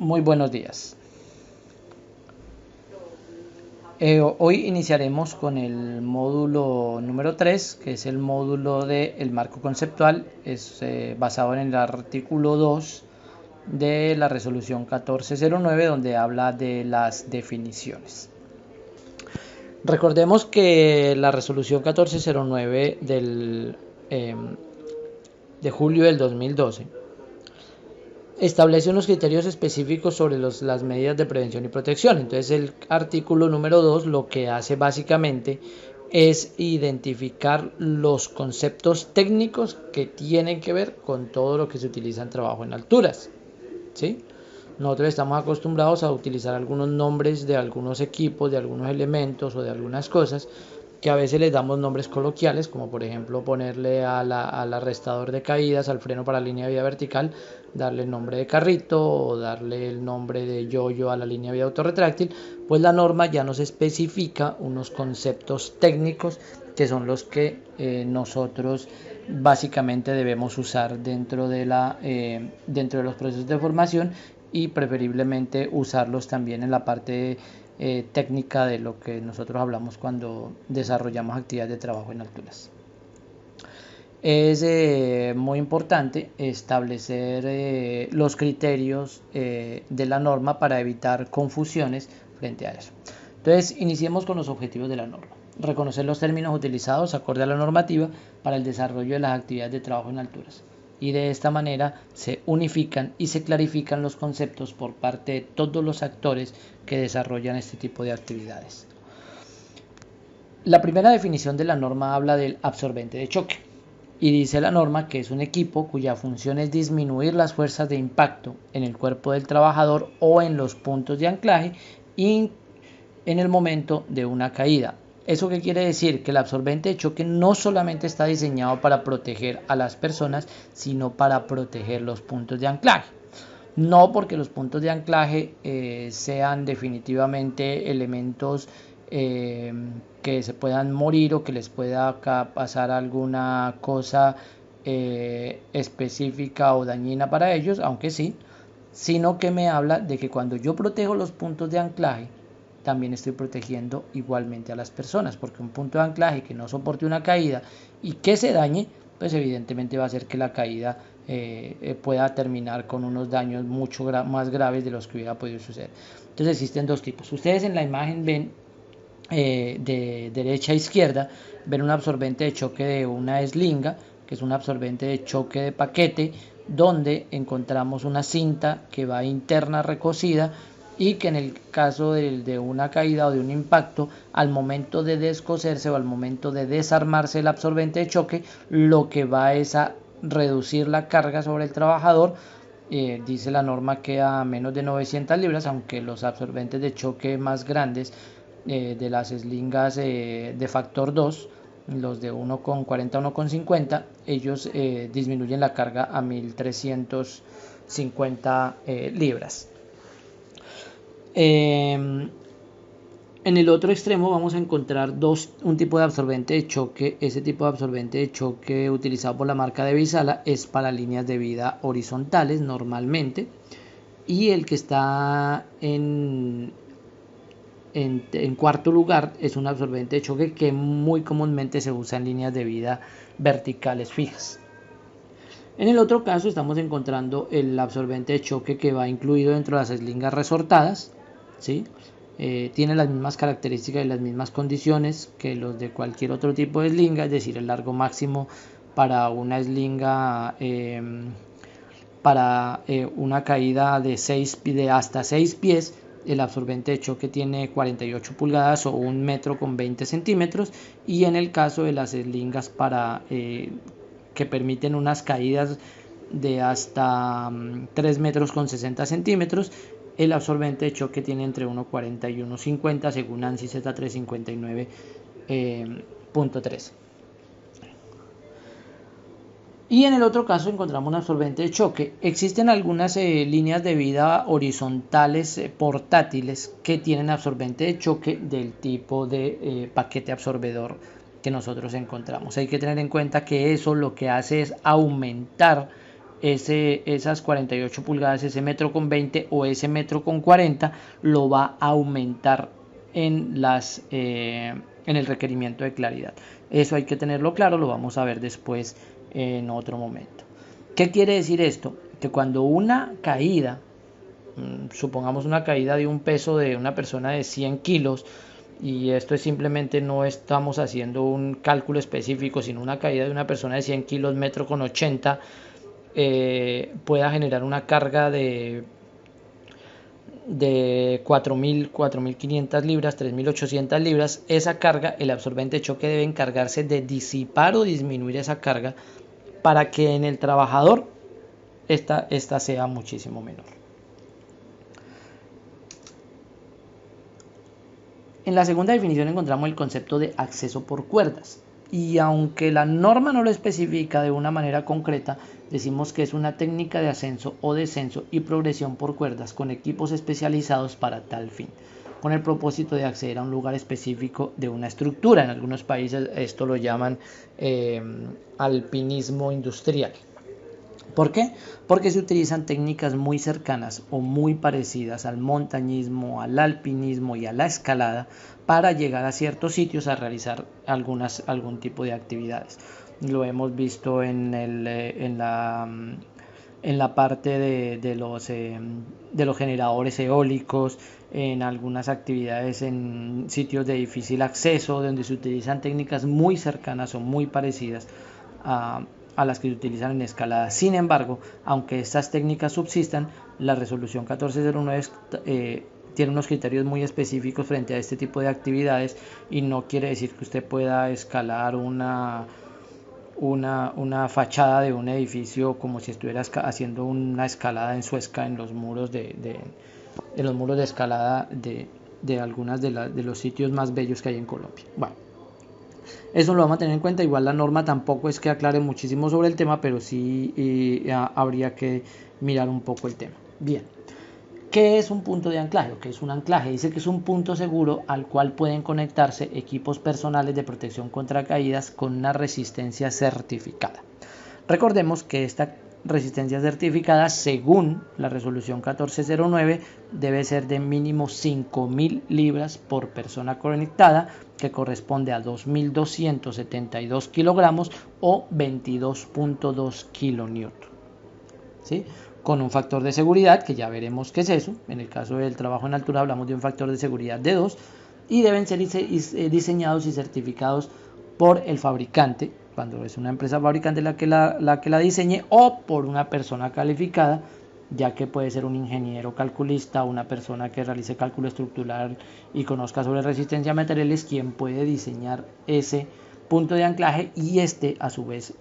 Muy buenos días. Hoy iniciaremos con el módulo número 3, que es el módulo del marco conceptual. Es basado en el artículo 2 de la resolución 1409, donde habla de las definiciones. Recordemos que la resolución 1409 de julio del 2012 establece unos criterios específicos sobre las medidas de prevención y protección. Entonces el artículo número 2 lo que hace básicamente es identificar los conceptos técnicos que tienen que ver con todo lo que se utiliza en trabajo en alturas, ¿sí? Nosotros estamos acostumbrados a utilizar algunos nombres de algunos equipos, de algunos elementos o de algunas cosas que a veces les damos nombres coloquiales, como por ejemplo ponerle al arrestador de caídas, al freno para línea de vía vertical, darle el nombre de carrito o darle el nombre de yoyo a la línea de vía autorretráctil. Pues la norma ya nos especifica unos conceptos técnicos que son los que nosotros básicamente debemos usar dentro de los procesos de formación, y preferiblemente usarlos también en la parte técnica de lo que nosotros hablamos cuando desarrollamos actividades de trabajo en alturas. Es muy importante establecer los criterios de la norma para evitar confusiones frente a eso. Entonces, iniciemos con los objetivos de la norma. Reconocer los términos utilizados acorde a la normativa para el desarrollo de las actividades de trabajo en alturas. Y de esta manera se unifican y se clarifican los conceptos por parte de todos los actores que desarrollan este tipo de actividades. La primera definición de la norma habla del absorbente de choque y dice la norma que es un equipo cuya función es disminuir las fuerzas de impacto en el cuerpo del trabajador o en los puntos de anclaje y en el momento de una caída. ¿Eso qué quiere decir? Que el absorbente de choque no solamente está diseñado para proteger a las personas, sino para proteger los puntos de anclaje. No porque los puntos de anclaje sean definitivamente elementos que se puedan morir o que les pueda pasar alguna cosa específica o dañina para ellos, aunque sí, sino que me habla de que cuando yo protejo los puntos de anclaje, también estoy protegiendo igualmente a las personas, porque un punto de anclaje que no soporte una caída y que se dañe, pues evidentemente va a hacer que la caída pueda terminar con unos daños mucho más graves de los que hubiera podido suceder. Entonces existen dos tipos. Ustedes en la imagen ven de derecha a izquierda, ven un absorbente de choque de una eslinga, que es un absorbente de choque de paquete, donde encontramos una cinta que va interna recosida y que en el caso de una caída o de un impacto, al momento de descoserse o al momento de desarmarse el absorbente de choque, lo que va es a reducir la carga sobre el trabajador. Dice la norma que a menos de 900 libras, aunque los absorbentes de choque más grandes de las eslingas de factor 2, los de 1,40 a 1,50, ellos disminuyen la carga a 1350 libras. En el otro extremo vamos a encontrar un tipo de absorbente de choque. Ese tipo de absorbente de choque utilizado por la marca de Visala es para líneas de vida horizontales normalmente, y el que está en cuarto lugar es un absorbente de choque que muy comúnmente se usa en líneas de vida verticales fijas. En el otro caso estamos encontrando el absorbente de choque que va incluido dentro de las eslingas resortadas, ¿sí? Tiene las mismas características y las mismas condiciones que los de cualquier otro tipo de eslinga, es decir, el largo máximo para una eslinga para una caída de hasta 6 pies. El absorbente de choque tiene 48 pulgadas o 1 metro con 20 centímetros, y en el caso de las eslingas que permiten unas caídas de hasta 3 metros con 60 centímetros, el absorbente de choque tiene entre 1,40 y 1,50 según ANSI Z359.3. Y en el otro caso encontramos un absorbente de choque. Existen algunas líneas de vida horizontales portátiles que tienen absorbente de choque del tipo de paquete absorbedor que nosotros encontramos. Hay que tener en cuenta que eso lo que hace es aumentar esas 48 pulgadas, ese metro con 20 o ese metro con 40, lo va a aumentar en el requerimiento de claridad. Eso hay que tenerlo claro, lo vamos a ver después en otro momento. ¿Qué quiere decir esto? Que cuando una caída, supongamos una caída de un peso de una persona de 100 kilos, y esto es simplemente, no estamos haciendo un cálculo específico, sino una caída de una persona de 100 kilos, metro con 80, pueda generar una carga de 4.500 libras, 3.800 libras. Esa carga, el absorbente de choque debe encargarse de disipar o disminuir esa carga para que en el trabajador esta sea muchísimo menor. En la segunda definición encontramos el concepto de acceso por cuerdas. Y aunque la norma no lo especifica de una manera concreta, decimos que es una técnica de ascenso o descenso y progresión por cuerdas con equipos especializados para tal fin, con el propósito de acceder a un lugar específico de una estructura. En algunos países esto lo llaman alpinismo industrial. ¿Por qué? Porque se utilizan técnicas muy cercanas o muy parecidas al montañismo, al alpinismo y a la escalada para llegar a ciertos sitios a realizar algún tipo de actividades. Lo hemos visto en la parte de los generadores eólicos, en algunas actividades en sitios de difícil acceso, donde se utilizan técnicas muy cercanas o muy parecidas a las que se utilizan en escalada. Sin embargo, aunque estas técnicas subsistan, la resolución 1409 tiene unos criterios muy específicos frente a este tipo de actividades, y no quiere decir que usted pueda escalar una fachada de un edificio como si estuviera haciendo una escalada en los muros en los muros de escalada de algunos de los sitios más bellos que hay en Colombia. Bueno, eso lo vamos a tener en cuenta. Igual la norma tampoco es que aclare muchísimo sobre el tema, pero sí habría que mirar un poco el tema. Bien, ¿qué es un punto de anclaje? ¿Qué es un anclaje? Dice que es un punto seguro al cual pueden conectarse equipos personales de protección contra caídas con una resistencia certificada. Recordemos que esta resistencia certificada, según la resolución 1409, debe ser de mínimo 5.000 libras por persona conectada, que corresponde a 2.272 kilogramos o 22.2 kilonewton. ¿Sí? Con un factor de seguridad, que ya veremos qué es eso. En el caso del trabajo en altura hablamos de un factor de seguridad de 2, y deben ser diseñados y certificados por el fabricante, cuando es una empresa fabricante la que la diseñe, o por una persona calificada, ya que puede ser un ingeniero calculista o una persona que realice cálculo estructural y conozca sobre resistencia a materiales, quien puede diseñar ese punto de anclaje, y a su vez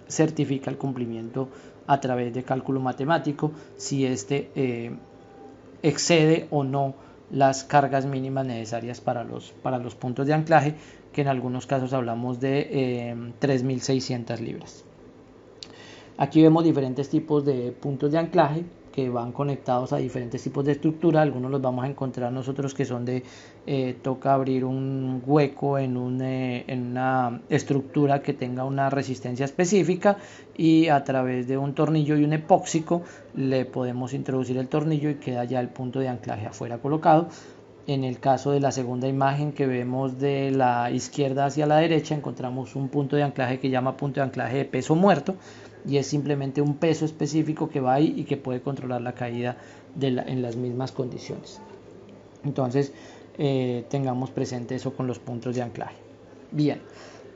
certifica el cumplimiento a través de cálculo matemático si excede o no las cargas mínimas necesarias para los puntos de anclaje, que en algunos casos hablamos de 3.600 libras. Aquí vemos diferentes tipos de puntos de anclaje que van conectados a diferentes tipos de estructura. Algunos los vamos a encontrar nosotros que son toca abrir un hueco en una estructura que tenga una resistencia específica, y a través de un tornillo y un epóxico le podemos introducir el tornillo y queda ya el punto de anclaje afuera colocado. En el caso de la segunda imagen que vemos de la izquierda hacia la derecha, encontramos un punto de anclaje que llama punto de anclaje de peso muerto, y es simplemente un peso específico que va ahí y que puede controlar la caída en las mismas condiciones. Entonces tengamos presente eso con los puntos de anclaje. Bien,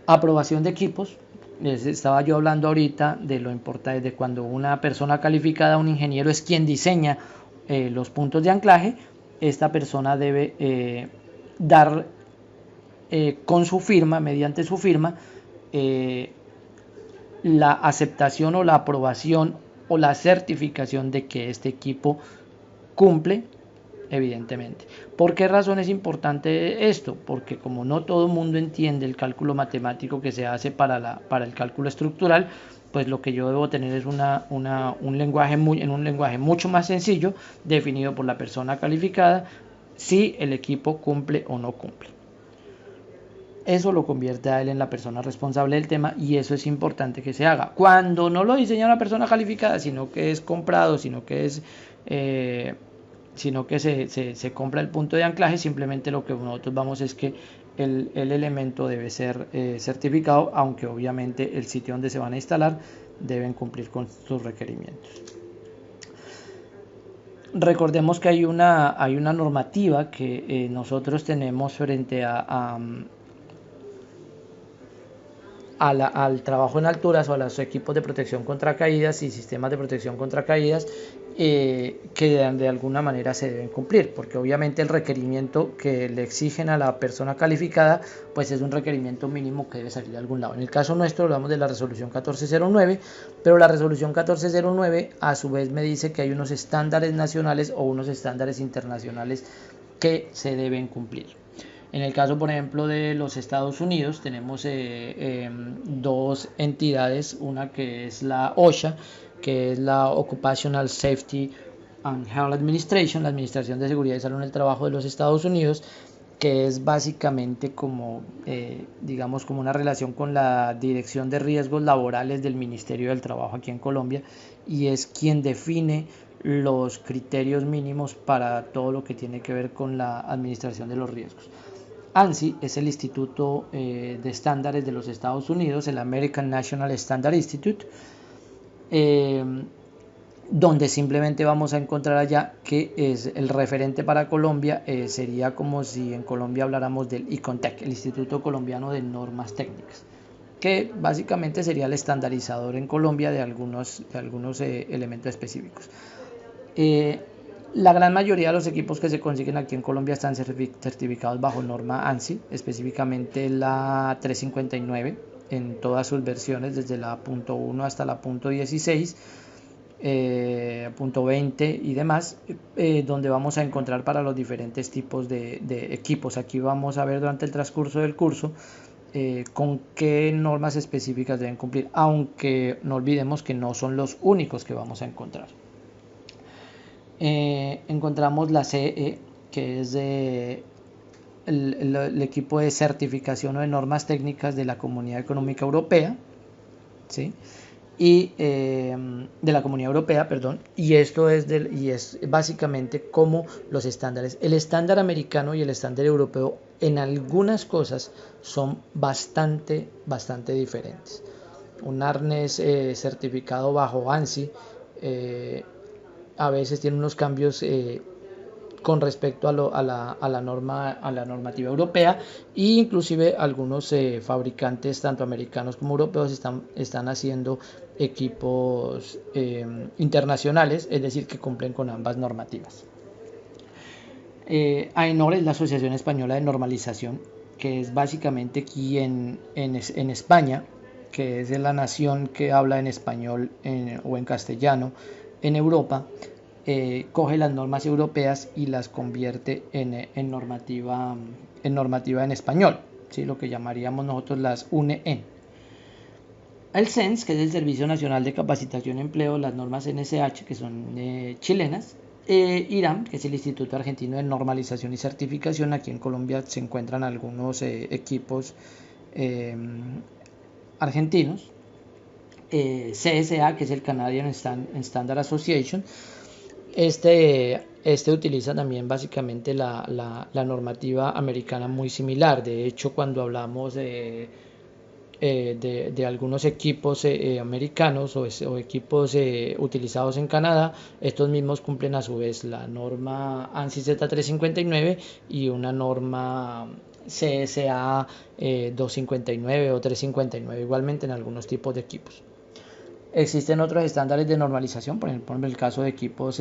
aprobación de equipos. Les estaba yo hablando ahorita de lo importante de cuando una persona calificada, un ingeniero, es quien diseña los puntos de anclaje. Esta persona debe dar con su firma, mediante su firma, la aceptación o la aprobación o la certificación de que este equipo cumple, evidentemente. ¿Por qué razón es importante esto? Porque como no todo el mundo entiende el cálculo matemático que se hace para el cálculo estructural, pues lo que yo debo tener es un lenguaje mucho más sencillo, definido por la persona calificada, si el equipo cumple o no cumple. eso lo convierte a él en la persona responsable del tema, y eso es importante que se haga. Cuando no lo diseña una persona calificada, sino que es comprado, sino que es se compra el punto de anclaje, simplemente lo que nosotros vamos es que el elemento debe ser certificado, aunque obviamente el sitio donde se van a instalar deben cumplir con sus requerimientos. Recordemos que hay una normativa que nosotros tenemos frente al trabajo en alturas o a los equipos de protección contra caídas y sistemas de protección contra caídas, que de alguna manera se deben cumplir, porque obviamente el requerimiento que le exigen a la persona calificada pues es un requerimiento mínimo que debe salir de algún lado. En el caso nuestro hablamos de la resolución 1409, pero la resolución 1409 a su vez me dice que hay unos estándares nacionales o unos estándares internacionales que se deben cumplir. En el caso, por ejemplo, de los Estados Unidos, tenemos dos entidades, una que es la OSHA, que es la Occupational Safety and Health Administration, la Administración de Seguridad y Salud en el Trabajo de los Estados Unidos, que es básicamente como, digamos, como una relación con la Dirección de Riesgos Laborales del Ministerio del Trabajo aquí en Colombia, y es quien define los criterios mínimos para todo lo que tiene que ver con la administración de los riesgos. ANSI es el Instituto de Estándares de los Estados Unidos, el American National Standard Institute, donde simplemente vamos a encontrar allá que es el referente para Colombia. Sería como si en Colombia habláramos del ICONTEC, el Instituto Colombiano de Normas Técnicas, que básicamente sería el estandarizador en Colombia de algunos elementos específicos. La gran mayoría de los equipos que se consiguen aquí en Colombia están certificados bajo norma ANSI, específicamente la 359 en todas sus versiones, desde la .1 hasta la .16, .20 y demás, donde vamos a encontrar para los diferentes tipos de equipos. Aquí vamos a ver durante el transcurso del curso con qué normas específicas deben cumplir, aunque no olvidemos que no son los únicos que vamos a encontrar. Encontramos la CE, que es el equipo de certificación o de normas técnicas de la Comunidad Económica Europea, ¿sí? Y de la Comunidad Europea, perdón, y esto es básicamente como los estándares. El estándar americano y el estándar europeo en algunas cosas son bastante diferentes. Un arnés certificado bajo ANSI a veces tiene unos cambios con respecto a la normativa europea, e inclusive algunos fabricantes tanto americanos como europeos están haciendo equipos internacionales, es decir, que cumplen con ambas normativas. AENOR es la Asociación Española de Normalización, que es básicamente aquí en España, que es la nación que habla en español o en castellano en Europa. Coge las normas europeas y las convierte en normativa en español, ¿sí? Lo que llamaríamos nosotros las UNE. El CENS, que es el Servicio Nacional de Capacitación y Empleo, las normas NSH, que son chilenas. IRAM, que es el Instituto Argentino de Normalización y Certificación. Aquí en Colombia se encuentran algunos equipos argentinos. CSA, que es el Canadian Standard Association. Este utiliza también básicamente la normativa americana, muy similar. De hecho, cuando hablamos de algunos equipos americanos o equipos utilizados en Canadá, estos mismos cumplen a su vez la norma ANSI Z359 y una norma CSA 259 o 359, igualmente en algunos tipos de equipos. Existen otros estándares de normalización, por ejemplo en el caso de equipos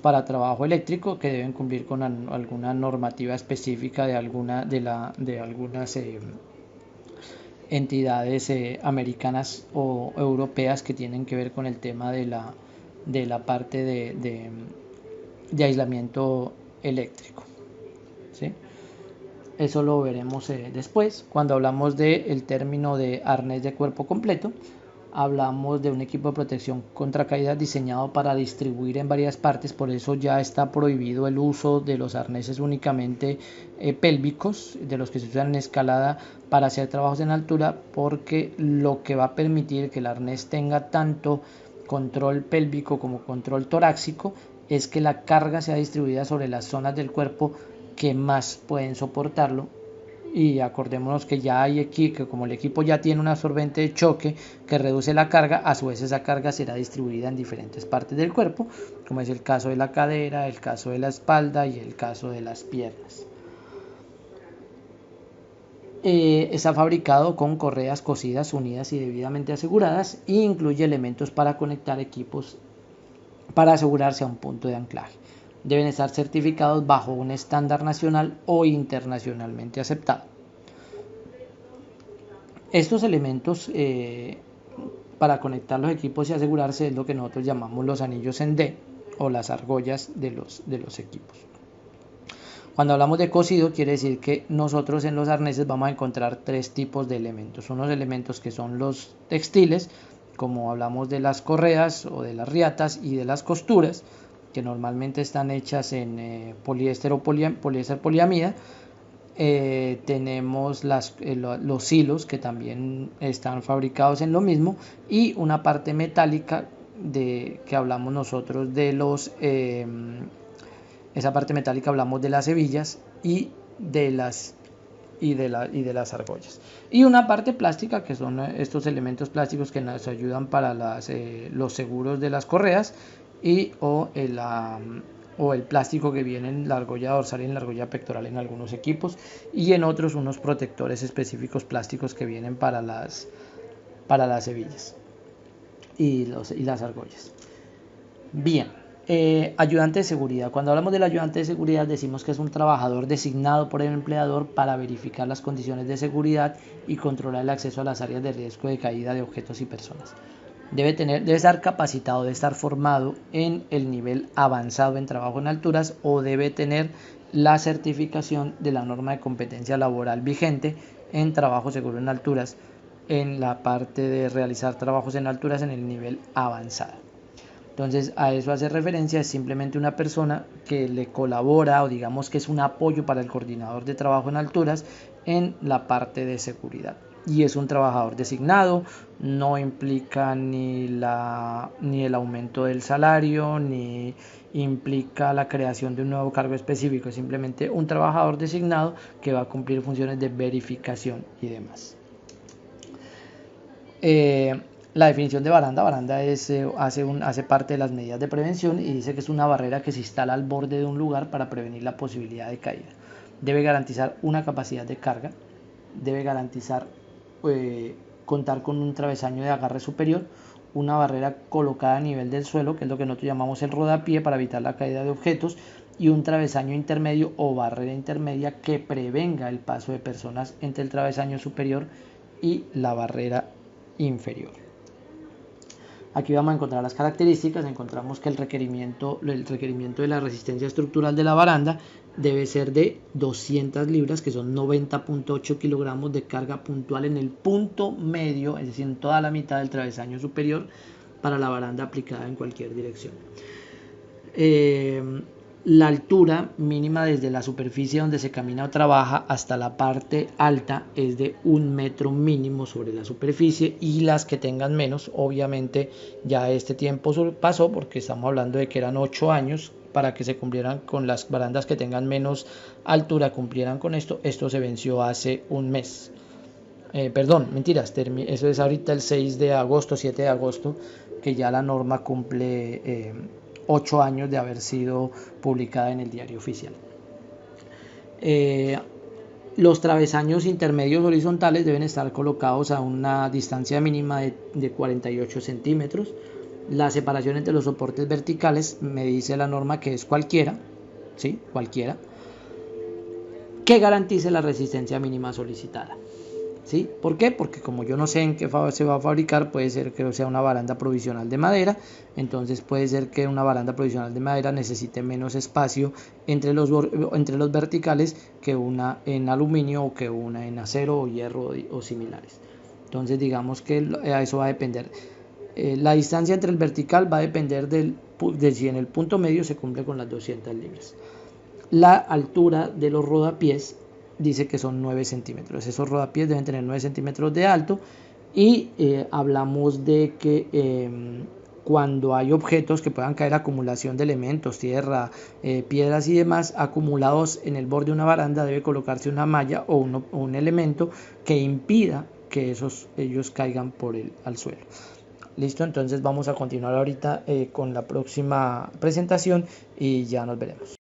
para trabajo eléctrico, que deben cumplir con alguna normativa específica de algunas entidades americanas o europeas que tienen que ver con el tema de la parte de aislamiento eléctrico, ¿sí? Eso lo veremos después cuando hablamos del término de arnés de cuerpo completo. hablamos de un equipo de protección contra caídas diseñado para distribuir en varias partes, por eso ya está prohibido el uso de los arneses únicamente pélvicos, de los que se usan en escalada para hacer trabajos en altura, porque lo que va a permitir que el arnés tenga tanto control pélvico como control torácico es que la carga sea distribuida sobre las zonas del cuerpo que más pueden soportarlo. Y acordémonos que ya hay aquí, que como el equipo ya tiene un absorbente de choque que reduce la carga, a su vez esa carga será distribuida en diferentes partes del cuerpo, como es el caso de la cadera, el caso de la espalda y el caso de las piernas. Está fabricado con correas cosidas, unidas y debidamente aseguradas, e incluye elementos para conectar equipos para asegurarse a un punto de anclaje. Deben estar certificados bajo un estándar nacional o internacionalmente aceptado. Estos elementos para conectar los equipos y asegurarse es lo que nosotros llamamos los anillos en D o las argollas de los equipos. Cuando hablamos de cosido, quiere decir que nosotros en los arneses vamos a encontrar tres tipos de elementos. Unos elementos que son los textiles, como hablamos de las correas o de las riatas y de las costuras, que normalmente están hechas en poliéster o poliéster poliamida. Tenemos los hilos, que también están fabricados en lo mismo, y una parte metálica que hablamos nosotros de esa parte metálica hablamos de las hebillas y de las argollas, y una parte plástica, que son estos elementos plásticos que nos ayudan para los seguros de las correas o el plástico que viene en la argolla dorsal y en la argolla pectoral en algunos equipos, y en otros unos protectores específicos plásticos que vienen para las hebillas y las argollas. Bien, ayudante de seguridad. Cuando hablamos del ayudante de seguridad decimos que es un trabajador designado por el empleador para verificar las condiciones de seguridad y controlar el acceso a las áreas de riesgo de caída de objetos y personas. Debe estar capacitado, debe estar formado en el nivel avanzado en trabajo en alturas, o debe tener la certificación de la norma de competencia laboral vigente en trabajo seguro en alturas, en la parte de realizar trabajos en alturas en el nivel avanzado. Entonces a eso hace referencia, es simplemente una persona que le colabora, o digamos que es un apoyo para el coordinador de trabajo en alturas en la parte de seguridad. Y es un trabajador designado, no implica ni el aumento del salario, ni implica la creación de un nuevo cargo específico, es simplemente un trabajador designado que va a cumplir funciones de verificación y demás. La definición de baranda hace parte de las medidas de prevención, y dice que es una barrera que se instala al borde de un lugar para prevenir la posibilidad de caída. Debe garantizar una capacidad de carga, debe garantizar contar con un travesaño de agarre superior, una barrera colocada a nivel del suelo, que es lo que nosotros llamamos el rodapié, para evitar la caída de objetos, y un travesaño intermedio o barrera intermedia que prevenga el paso de personas entre el travesaño superior y la barrera inferior. Aquí vamos a encontrar las características. Encontramos que el requerimiento de la resistencia estructural de la baranda debe ser de 200 libras, que son 90.8 kilogramos de carga puntual en el punto medio, es decir, en toda la mitad del travesaño superior, para la baranda aplicada en cualquier dirección. La altura mínima desde la superficie donde se camina o trabaja hasta la parte alta es de 1 metro mínimo sobre la superficie, y las que tengan menos, obviamente ya este tiempo pasó, porque estamos hablando de que eran 8 años para que se cumplieran con las barandas que tengan menos altura, cumplieran con esto. Esto se venció hace un mes. Eso es ahorita el 7 de agosto, que ya la norma cumple 8 años de haber sido publicada en el Diario Oficial. Los travesaños intermedios horizontales deben estar colocados a una distancia mínima de 48 centímetros. La separación entre los soportes verticales me dice la norma que es cualquiera, ¿sí? Cualquiera, que garantice la resistencia mínima solicitada. ¿Sí? ¿Por qué? Porque como yo no sé en qué se va a fabricar, puede ser que sea una baranda provisional de madera, entonces puede ser que una baranda provisional de madera necesite menos espacio entre los verticales que una en aluminio, o que una en acero o hierro o similares. Entonces digamos que eso va a depender. La distancia entre el vertical va a depender de si en el punto medio se cumple con las 200 libras. La altura de los rodapiés dice que son 9 centímetros. Esos rodapiés deben tener 9 centímetros de alto y hablamos de que cuando hay objetos que puedan caer, acumulación de elementos, tierra, piedras y demás acumulados en el borde de una baranda, debe colocarse una malla o un elemento que impida que ellos caigan al suelo. Listo, entonces vamos a continuar ahorita con la próxima presentación y ya nos veremos.